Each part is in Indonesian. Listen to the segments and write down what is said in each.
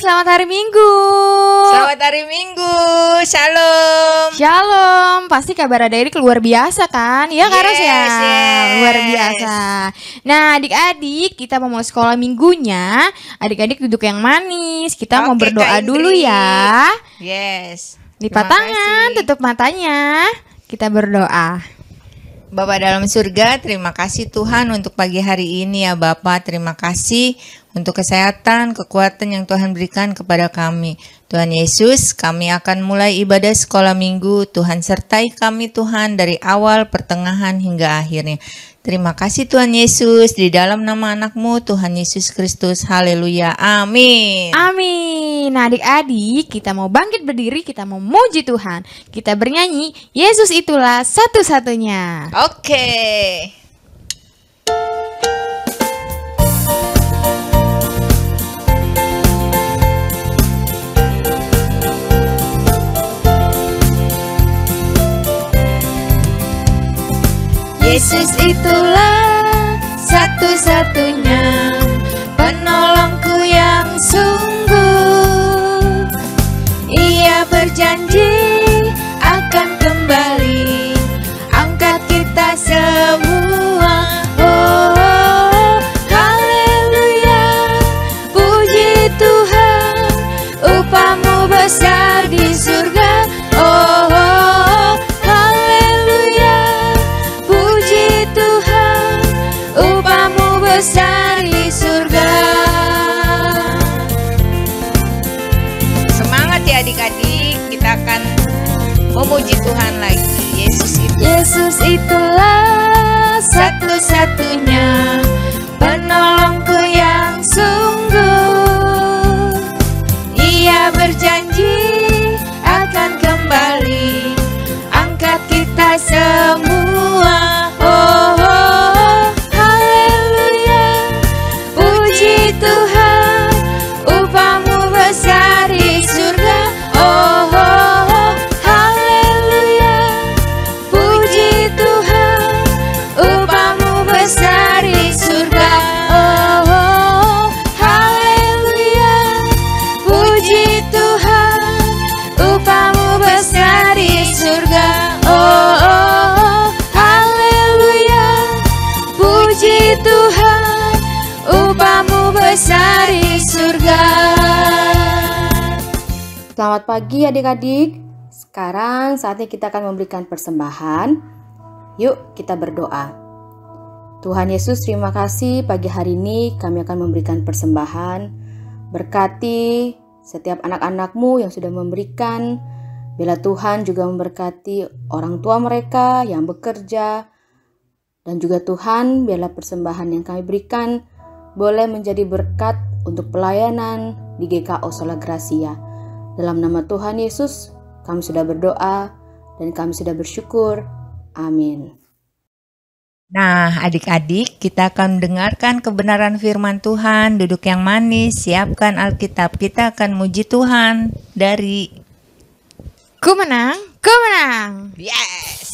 Selamat hari Minggu. Selamat hari Minggu. Shalom. Shalom. Pasti kabar adik-adik luar biasa kan? Ya Kak Ros ya. Luar biasa. Nah adik-adik, kita mau mulai sekolah minggunya. Adik-adik duduk yang manis. Kita mau berdoa dulu ya. Yes. Lipat tangan, tutup matanya. Kita berdoa. Bapa dalam surga, terima kasih Tuhan untuk pagi hari ini ya Bapak. Terima kasih untuk kesehatan, kekuatan yang Tuhan berikan kepada kami. Tuhan Yesus, kami akan mulai ibadah sekolah minggu. Tuhan sertai kami Tuhan dari awal, pertengahan hingga akhirnya. Terima kasih Tuhan Yesus, di dalam nama anak-Mu Tuhan Yesus Kristus. Haleluya. Amin. Amin. Nah adik-adik, kita mau bangkit berdiri, kita mau muji Tuhan. Kita bernyanyi, Yesus itulah satu-satunya. Oke. Yesus itulah satu-satunya penolongku yang sungguh. Ia berjanji akan kembali angkat kita semua. Oh, haleluya, puji Tuhan, upahmu besar di surga. Oh, besar di surga. Semangat ya adik-adik, kita akan memuji Tuhan lagi. Yesus itulah satu-satunya penolongku yang sungguh. Ia berjanji akan kembali angkat kita semua. Tuhan, upahmu besar di surga. Oh, haleluya, puji Tuhan, upahmu besar di surga. Oh, haleluya, puji Tuhan, upahmu besar di surga. Oh, haleluya, puji Tuhan, upahmu besar di surga. Selamat pagi adik-adik. Sekarang saatnya kita akan memberikan persembahan. Yuk kita berdoa. Tuhan Yesus, terima kasih pagi hari ini kami akan memberikan persembahan. Berkati setiap anak-anak-Mu yang sudah memberikan. Bila Tuhan juga memberkati orang tua mereka yang bekerja. Dan juga Tuhan, biarlah persembahan yang kami berikan boleh menjadi berkat untuk pelayanan di GKO Sola Gracia. Dalam nama Tuhan Yesus, kami sudah berdoa dan kami sudah bersyukur. Amin. Nah, adik-adik, kita akan mendengarkan kebenaran firman Tuhan. Duduk yang manis, siapkan Alkitab. Kita akan muji Tuhan dari Ku menang, ku menang. Yes.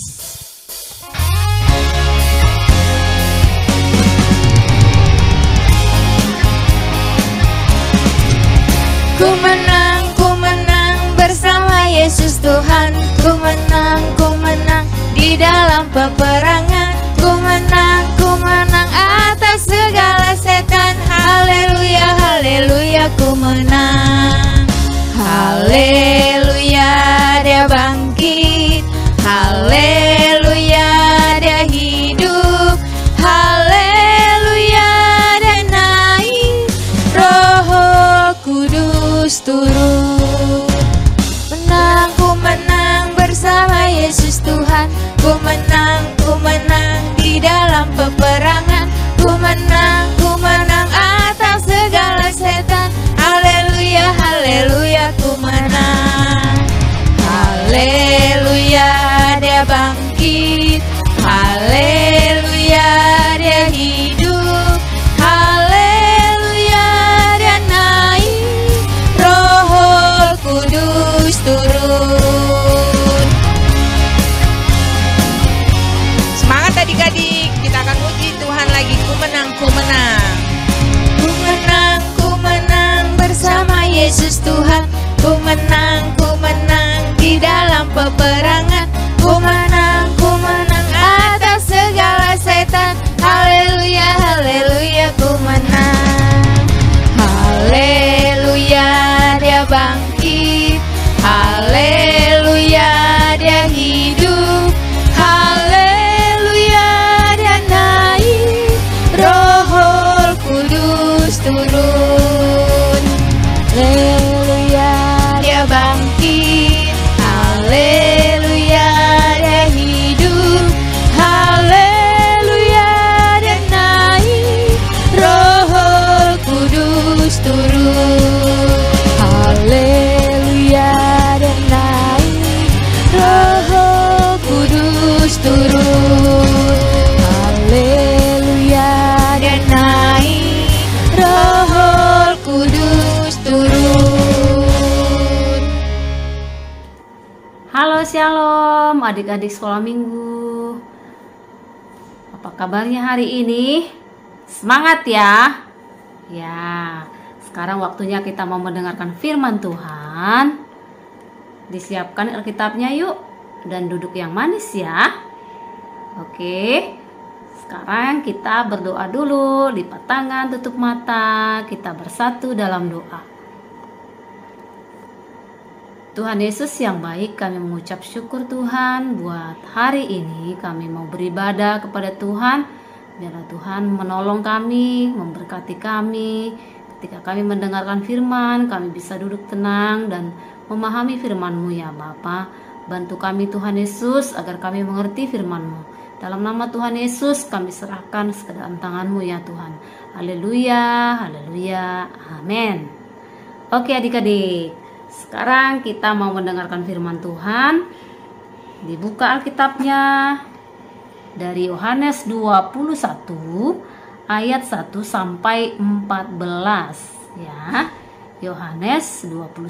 Ku menang bersama Yesus Tuhan. Ku menang di dalam peperangan. Ku menang atas segala setan. Haleluya, haleluya, ku menang. Haleluya, dia bangkit. Haleluya, dia hidup. Haleluya, dia naik. Roh Kudus turun. Ku menang bersama Yesus Tuhan. Ku menang di dalam peperangan. Ku menang atas segala setan. Haleluya, haleluya, ku menang di dalam peperangan. Ku menang atas segala setan. Haleluya, haleluya, ku menang. Haleluya, dia bangkit. Haleluya, dia hidup. Haleluya, dia naik. Roh Kudus turun. Haleluya, dia bangkit. Haleluya, dia hidup. Haleluya, dia naik. Roh Kudus turun. Haleluya, dia naik. Roh Kudus turun. Haleluya, dia naik. Roh Kudus turun. Halo Shalom adik-adik sekolah minggu. Apa kabarnya hari ini? Semangat ya. Ya, sekarang waktunya kita mau mendengarkan firman Tuhan. Disiapkan Alkitabnya yuk. Dan duduk yang manis ya. Oke. Sekarang kita berdoa dulu. Lipat tangan, tutup mata. Kita bersatu dalam doa. Tuhan Yesus yang baik, kami mengucap syukur Tuhan buat hari ini. Kami mau beribadah kepada Tuhan. Biarlah Tuhan menolong kami, memberkati kami. Ketika kami mendengarkan firman, kami bisa duduk tenang dan memahami firman-Mu ya Bapa. Bantu kami Tuhan Yesus agar kami mengerti firman-Mu. Dalam nama Tuhan Yesus kami serahkan kedalam tangan-Mu ya Tuhan. Haleluya, haleluya, amin. Oke adik-adik, sekarang kita mau mendengarkan firman Tuhan. Dibuka Alkitabnya dari Yohanes 21 ayat 1 sampai 14 ya. Yohanes 21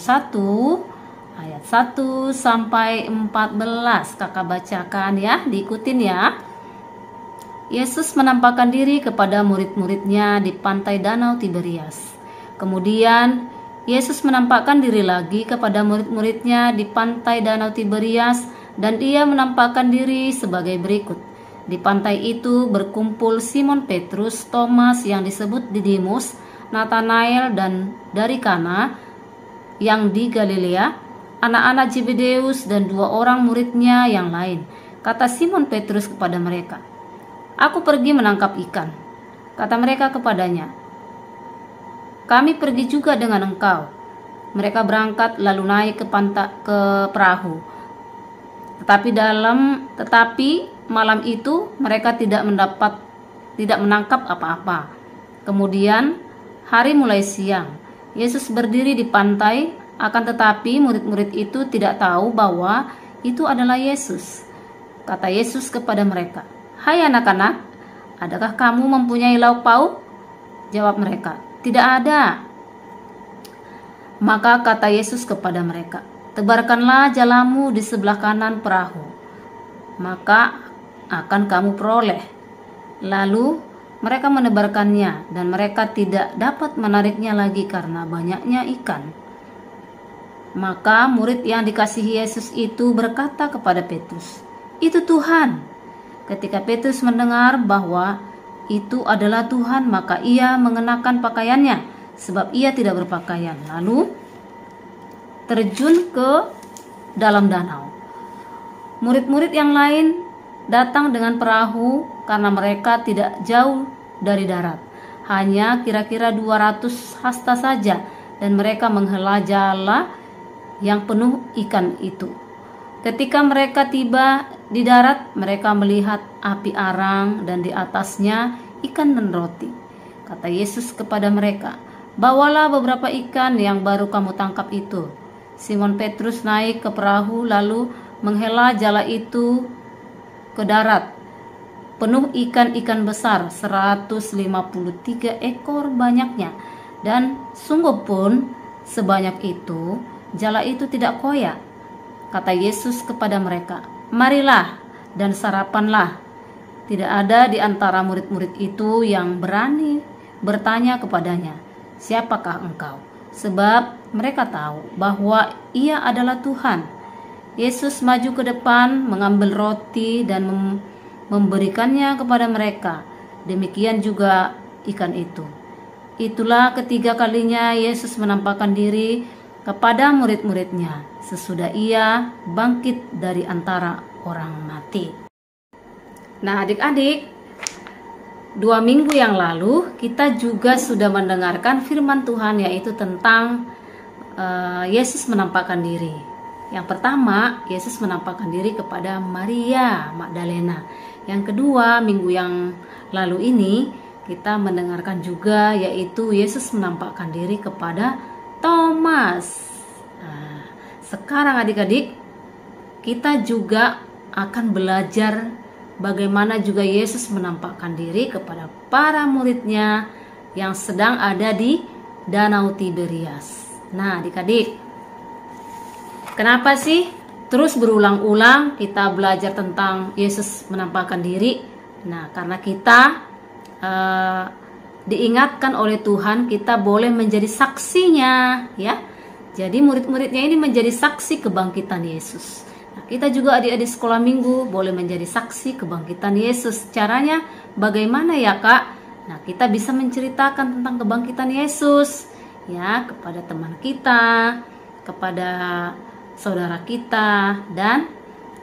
ayat 1 sampai 14. Kakak bacakan ya, diikutin ya. Yesus menampakkan diri kepada murid-muridnya di pantai Danau Tiberias. Kemudian Yesus menampakkan diri lagi kepada murid-muridnya di pantai Danau Tiberias dan ia menampakkan diri sebagai berikut. Di pantai itu berkumpul Simon Petrus, Thomas yang disebut Didimus, Nathanael dan dari Kana yang di Galilea, anak-anak Zebedeus dan 2 orang muridnya yang lain. Kata Simon Petrus kepada mereka, "Aku pergi menangkap ikan." Kata mereka kepadanya, "Kami pergi juga dengan engkau." Mereka berangkat lalu naik ke perahu. Tetapi malam itu mereka tidak menangkap apa-apa. Kemudian hari mulai siang. Yesus berdiri di pantai, akan tetapi murid-murid itu tidak tahu bahwa itu adalah Yesus. Kata Yesus kepada mereka, "Hai anak-anak, adakah kamu mempunyai lauk pauk?" Jawab mereka, "Tidak ada." Maka kata Yesus kepada mereka, "Tebarkanlah jalamu di sebelah kanan perahu, maka akan kamu peroleh." Lalu mereka menebarkannya dan mereka tidak dapat menariknya lagi karena banyaknya ikan. Maka murid yang dikasihi Yesus itu berkata kepada Petrus, "Itu Tuhan." Ketika Petrus mendengar bahwa itu adalah Tuhan, maka ia mengenakan pakaiannya, sebab ia tidak berpakaian, lalu terjun ke dalam danau. Murid-murid yang lain datang dengan perahu karena mereka tidak jauh dari darat, hanya kira-kira 200 hasta saja, dan mereka menghela jala yang penuh ikan itu. Ketika mereka tiba di darat, mereka melihat api arang dan di atasnya ikan dan roti. Kata Yesus kepada mereka, "Bawalah beberapa ikan yang baru kamu tangkap itu." Simon Petrus naik ke perahu lalu menghela jala itu ke darat, penuh ikan-ikan besar, 153 ekor banyaknya. Dan sungguh pun sebanyak itu, jala itu tidak koyak. Kata Yesus kepada mereka, "Marilah dan sarapanlah." Tidak ada di antara murid-murid itu yang berani bertanya kepadanya, "Siapakah engkau?" sebab mereka tahu bahwa Ia adalah Tuhan. Yesus maju ke depan, mengambil roti dan memberikannya kepada mereka. Demikian juga ikan itu. Itulah ketiga kalinya Yesus menampakkan diri kepada murid-muridnya sesudah Ia bangkit dari antara orang mati. Nah, adik-adik, 2 minggu yang lalu kita juga sudah mendengarkan firman Tuhan, yaitu tentang Yesus menampakkan diri. Yang pertama, Yesus menampakkan diri kepada Maria Magdalena. Yang kedua, minggu yang lalu ini kita mendengarkan juga, yaitu Yesus menampakkan diri kepada Thomas. Nah, sekarang adik-adik, kita juga akan belajar bagaimana juga Yesus menampakkan diri kepada para muridnya yang sedang ada di Danau Tiberias. Nah, adik-adik, kenapa sih terus berulang-ulang kita belajar tentang Yesus menampakkan diri? Nah, karena kita diingatkan oleh Tuhan, kita boleh menjadi saksinya, ya. Jadi murid-muridnya ini menjadi saksi kebangkitan Yesus. Nah, kita juga adik-adik sekolah minggu boleh menjadi saksi kebangkitan Yesus. Caranya bagaimana ya, Kak? Nah, kita bisa menceritakan tentang kebangkitan Yesus, ya, kepada teman kita, kepada saudara kita. Dan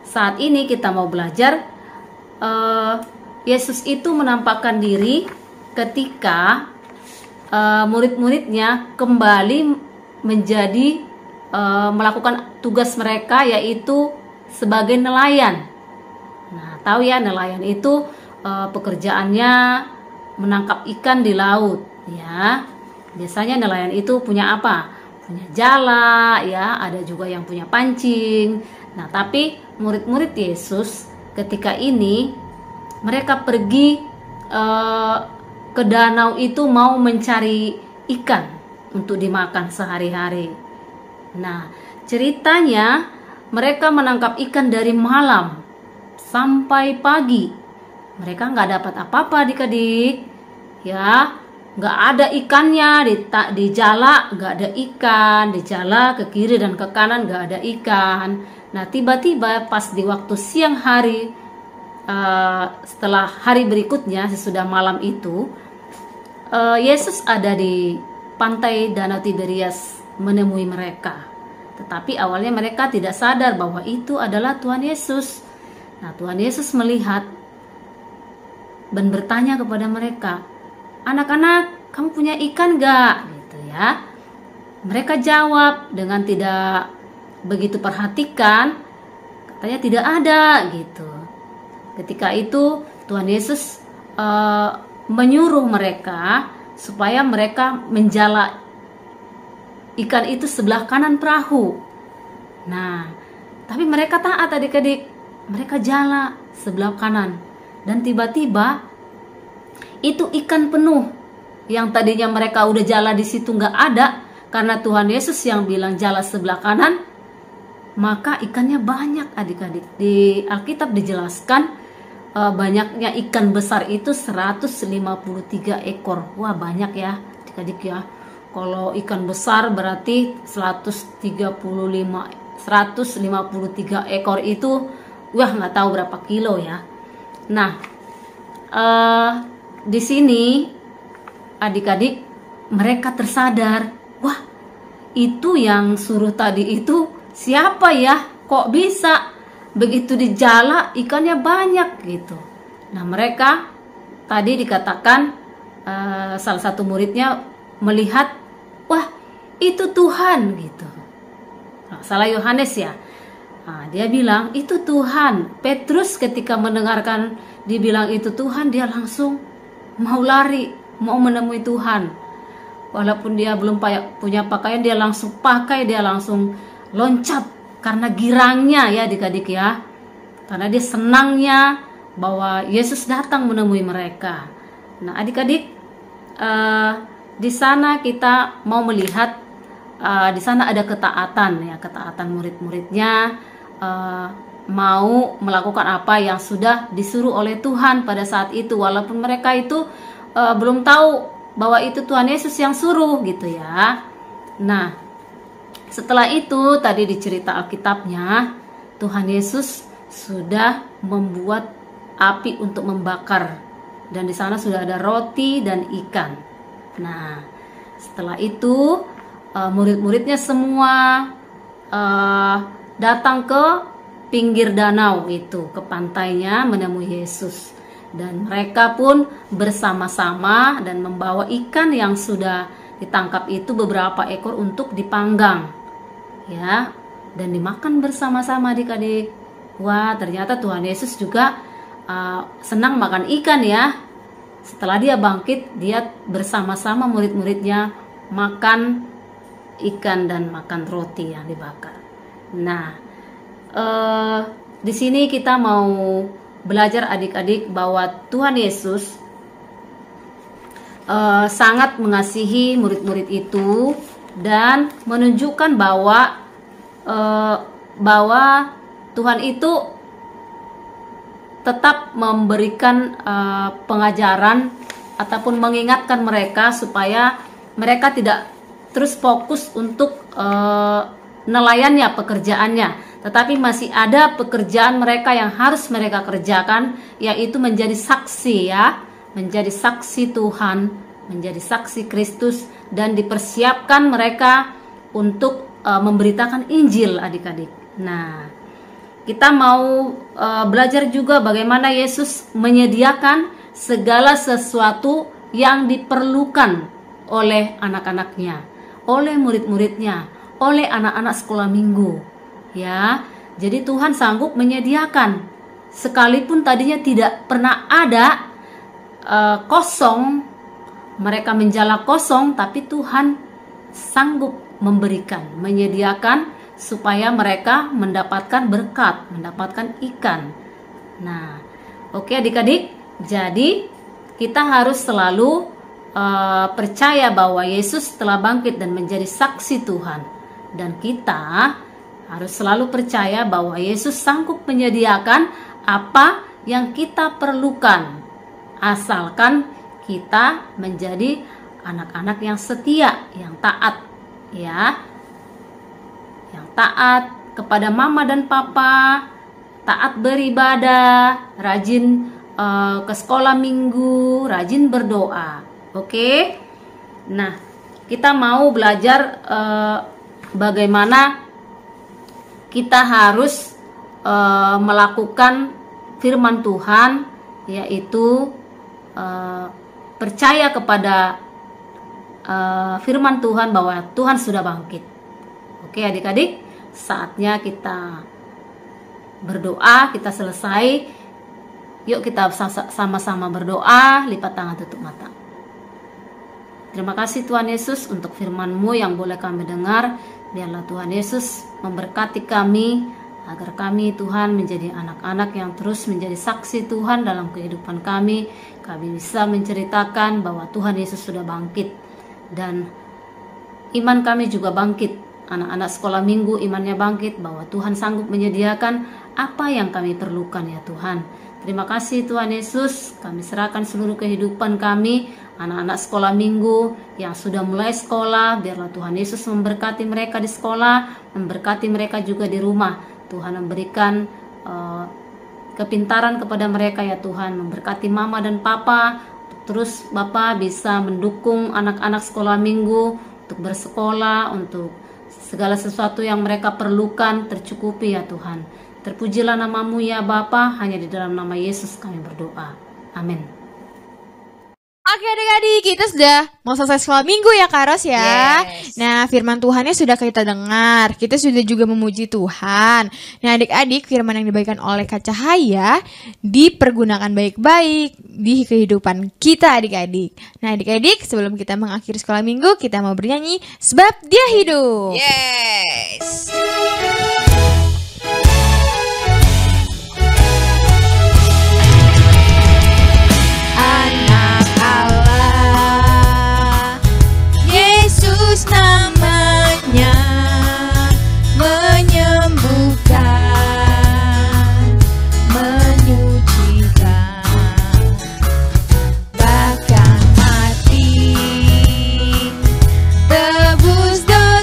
saat ini kita mau belajar Yesus itu menampakkan diri ketika murid-muridnya kembali menjadi melakukan tugas mereka, yaitu sebagai nelayan. Nah, tahu ya, nelayan itu pekerjaannya menangkap ikan di laut, ya. Biasanya nelayan itu punya apa? Punya jala, ya. Ada juga yang punya pancing. Nah, tapi murid-murid Yesus ketika ini mereka pergi ke danau itu mau mencari ikan untuk dimakan sehari-hari. Nah, ceritanya mereka menangkap ikan dari malam sampai pagi. Mereka nggak dapat apa-apa, adik-adik, ya. Nggak ada ikannya di jala, nggak ada ikan di jala, ke kiri dan ke kanan nggak ada ikan. Nah, tiba-tiba pas di waktu siang hari, setelah hari berikutnya, sesudah malam itu, Yesus ada di pantai Danau Tiberias menemui mereka. Tetapi awalnya mereka tidak sadar bahwa itu adalah Tuhan Yesus. Nah, Tuhan Yesus melihat dan bertanya kepada mereka, "Anak-anak, kamu punya ikan gak?" Gitu ya. Mereka jawab dengan tidak begitu perhatikan, katanya tidak ada gitu. Ketika itu Tuhan Yesus menyuruh mereka supaya mereka menjala ikan itu sebelah kanan perahu. Nah, tapi mereka taat, adik-adik. Mereka jala sebelah kanan. Dan tiba-tiba itu ikan penuh. Yang tadinya mereka udah jala di situ nggak ada, karena Tuhan Yesus yang bilang jala sebelah kanan, maka ikannya banyak, adik-adik. Di Alkitab dijelaskan banyaknya ikan besar itu 153 ekor. Wah, banyak ya, adik-adik ya. Kalau ikan besar berarti 153 ekor itu, wah, nggak tahu berapa kilo ya. Nah, di sini adik-adik mereka tersadar, wah, itu yang suruh tadi itu siapa ya? Kok bisa? Begitu dijala ikannya banyak gitu. Nah, mereka tadi dikatakan salah satu muridnya melihat, wah, itu Tuhan gitu. Nah, salah Yohanes ya. Nah, dia bilang itu Tuhan. Petrus ketika mendengarkan dibilang itu Tuhan, dia langsung mau lari, mau menemui Tuhan. Walaupun dia belum punya pakaian, dia langsung pakai, dia langsung loncat. Karena girangnya ya, adik-adik ya. Karena dia senangnya bahwa Yesus datang menemui mereka. Nah, adik-adik, di sana kita mau melihat, di sana ada ketaatan ya, ketaatan murid-muridnya mau melakukan apa yang sudah disuruh oleh Tuhan pada saat itu, walaupun mereka itu belum tahu bahwa itu Tuhan Yesus yang suruh gitu ya. Nah, setelah itu tadi di cerita Alkitabnya, Tuhan Yesus sudah membuat api untuk membakar, dan di sana sudah ada roti dan ikan. Nah, setelah itu murid-muridnya semua datang ke pinggir danau itu, ke pantainya menemui Yesus. Dan mereka pun bersama-sama dan membawa ikan yang sudah ditangkap itu beberapa ekor untuk dipanggang, ya, dan dimakan bersama-sama adik-adik. Wah, ternyata Tuhan Yesus juga senang makan ikan ya. Setelah dia bangkit, dia bersama-sama murid-muridnya makan ikan dan makan roti yang dibakar. Nah, di sini kita mau belajar adik-adik bahwa Tuhan Yesus sangat mengasihi murid-murid itu dan menunjukkan bahwa Tuhan itu tetap memberikan pengajaran ataupun mengingatkan mereka supaya mereka tidak terus fokus untuk nelayannya, pekerjaannya, tetapi masih ada pekerjaan mereka yang harus mereka kerjakan, yaitu menjadi saksi ya, menjadi saksi Tuhan, menjadi saksi Kristus, dan dipersiapkan mereka untuk memberitakan Injil adik-adik. Nah, kita mau belajar juga bagaimana Yesus menyediakan segala sesuatu yang diperlukan oleh anak-anaknya, oleh murid-muridnya, oleh anak-anak sekolah minggu. Ya, jadi Tuhan sanggup menyediakan, sekalipun tadinya tidak pernah ada kosong, mereka menjala kosong, tapi Tuhan sanggup memberikan, menyediakan supaya mereka mendapatkan berkat, mendapatkan ikan. Nah, oke adik-adik, jadi kita harus selalu percaya bahwa Yesus telah bangkit dan menjadi saksi Tuhan, dan kita harus selalu percaya bahwa Yesus sanggup menyediakan apa yang kita perlukan, asalkan kita menjadi anak-anak yang setia, yang taat, ya, yang taat kepada mama dan papa, taat beribadah, rajin ke sekolah minggu, rajin berdoa. Oke? Nah, kita mau belajar bagaimana kita harus melakukan firman Tuhan, yaitu percaya kepada firman Tuhan bahwa Tuhan sudah bangkit. Oke adik-adik, saatnya kita berdoa. Kita selesai, yuk kita sama-sama berdoa, lipat tangan, tutup mata. Terima kasih Tuhan Yesus untuk firman-Mu yang boleh kami dengar. Biarlah Tuhan Yesus memberkati kami, agar kami Tuhan menjadi anak-anak yang terus menjadi saksi Tuhan dalam kehidupan kami. Kami bisa menceritakan bahwa Tuhan Yesus sudah bangkit, dan iman kami juga bangkit. Anak-anak sekolah minggu imannya bangkit bahwa Tuhan sanggup menyediakan apa yang kami perlukan ya Tuhan. Terima kasih Tuhan Yesus, kami serahkan seluruh kehidupan kami, anak-anak sekolah minggu yang sudah mulai sekolah. Biarlah Tuhan Yesus memberkati mereka di sekolah, memberkati mereka juga di rumah. Tuhan memberikan kepintaran kepada mereka ya Tuhan, memberkati mama dan papa. Terus Bapak bisa mendukung anak-anak sekolah minggu untuk bersekolah, untuk segala sesuatu yang mereka perlukan tercukupi ya Tuhan. Terpujilah nama-Mu ya Bapa, hanya di dalam nama Yesus kami berdoa. Amin. Oke adik-adik, kita sudah mau selesai sekolah minggu ya Kak Ros ya. Yes. Nah, firman Tuhannya sudah kita dengar. Kita sudah juga memuji Tuhan. Nah adik-adik, firman yang dibagikan oleh Kak Cahaya dipergunakan baik-baik di kehidupan kita adik-adik. Nah adik-adik, sebelum kita mengakhiri sekolah minggu, kita mau bernyanyi Sebab Dia Hidup. Yes. Anak Allah, Yesus namanya, menyembuhkan, menyucikan, bahkan mati, tebus dosa.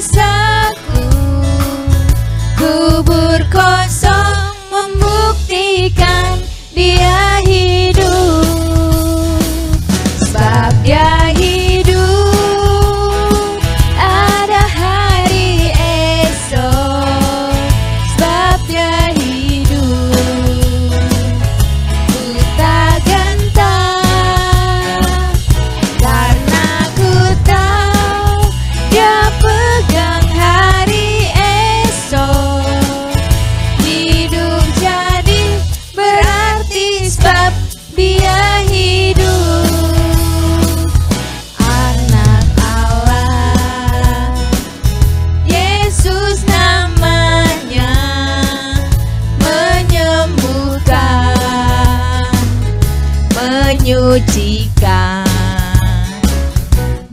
sucikan,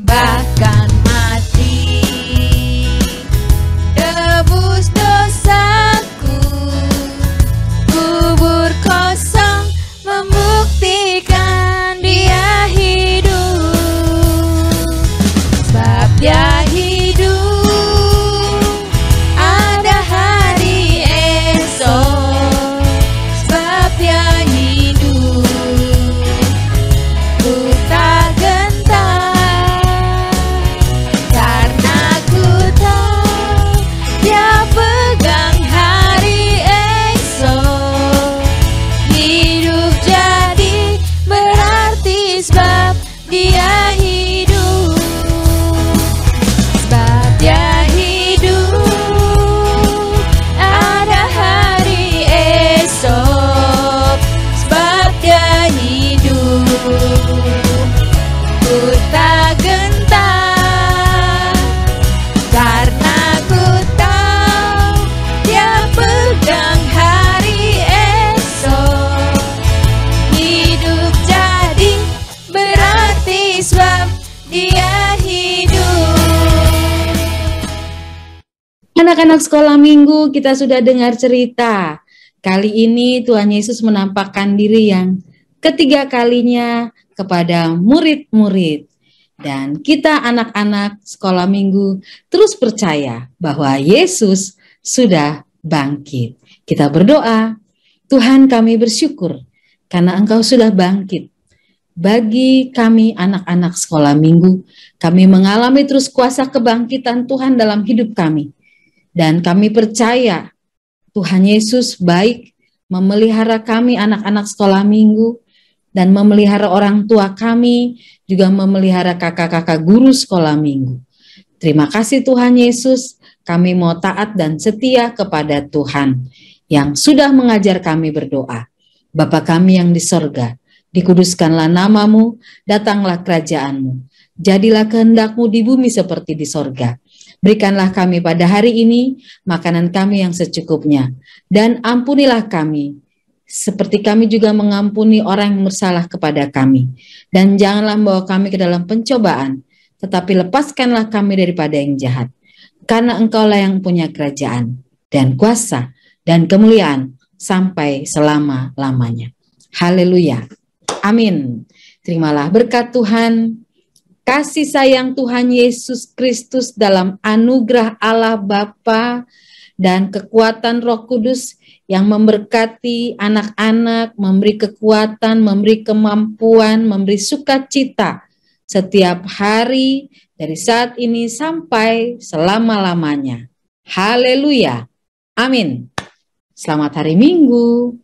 bahkan mati tebus dosaku. Kubur kosong membuktikan Dia hidup, sebab Dia hidup. Ada hari esok, sebab Dia hidup. Ku tak gentar, karena ku tahu Dia pegang hari esok. Hidup jadi berarti sebab Dia hidup, sebab Dia hidup. Ada hari esok, sebab Dia hidup. Ku tak gentar, karena ku tahu Dia pegang hari esok. Hidup jadi berarti sebab Dia hidup. Anak-anak sekolah minggu, kita sudah dengar cerita. Kali ini Tuhan Yesus menampakkan diri yang ketiga kalinya kepada murid-murid. Dan kita anak-anak sekolah minggu terus percaya bahwa Yesus sudah bangkit. Kita berdoa, Tuhan kami bersyukur karena Engkau sudah bangkit. Bagi kami anak-anak sekolah minggu, kami mengalami terus kuasa kebangkitan Tuhan dalam hidup kami. Dan kami percaya Tuhan Yesus baik memelihara kami anak-anak sekolah minggu dan memelihara orang tua kami, juga memelihara kakak-kakak guru sekolah minggu. Terima kasih Tuhan Yesus, kami mau taat dan setia kepada Tuhan yang sudah mengajar kami berdoa. Bapa kami yang di sorga, dikuduskanlah namamu, datanglah kerajaanmu. Jadilah kehendak-Mu di bumi seperti di sorga. Berikanlah kami pada hari ini makanan kami yang secukupnya, dan ampunilah kami, seperti kami juga mengampuni orang yang bersalah kepada kami. Dan janganlah membawa kami ke dalam pencobaan, tetapi lepaskanlah kami daripada yang jahat. Karena Engkaulah yang punya kerajaan, dan kuasa, dan kemuliaan, sampai selama-lamanya. Haleluya. Amin. Terimalah berkat Tuhan, kasih sayang Tuhan Yesus Kristus dalam anugerah Allah Bapa dan kekuatan Roh Kudus yang memberkati anak-anak, memberi kekuatan, memberi kemampuan, memberi sukacita setiap hari dari saat ini sampai selama-lamanya. Haleluya. Amin. Selamat hari Minggu.